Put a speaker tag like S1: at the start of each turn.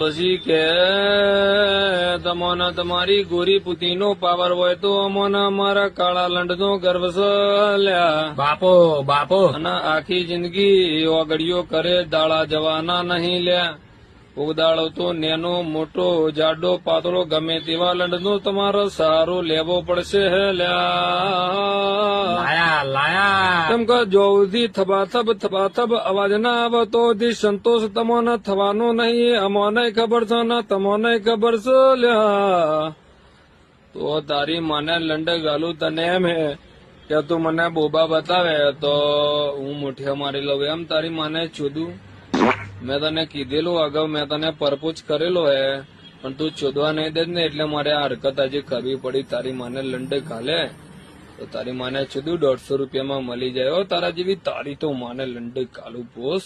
S1: પછી કે તમને તમારી ગોરી પુતીનો પાવર હોય તો અમને અમારા કાળા લંડનો ગર્વ છે લ્યા.
S2: બાપો બાપો
S1: અને આખી જિંદગી ઓગળીઓ કરે દાડા જવાના નહીં લ્યા. ઉદાળો તો નેનો મોટો જાડો પાતળો ગમે તેવા લંડનો તમારો સહારો લેવો પડશે હે લ્યા.
S2: લાયા લાયા
S1: કેમ કે જોથી થબાથબ અવાજ ના આવે તો સંતોષ તમને થવાનો નહીં. અમને ખબર છે ને તમને ખબર છે લ્યા. તો તારી માને લંડ ગાલું તને એમ હે કે તું મને બોબા બતાવે તો હું મુઠ્ઠીઓ મારી લઉં એમ તારી માને ચોદું. મેં તને કીધેલું અગાઉ, મેં તને પરપોચ કરેલો હે પણ તું ચોદવા નહીં દે ને એટલે મારે આ હરકત આજે કરવી પડી. તારી માને લંડ ગાલે તો તારી માને ચોદું 150 રૂપિયામાં મળી જાય. તારા જેવી તારી તો માને લંડ ગાલું પોસ.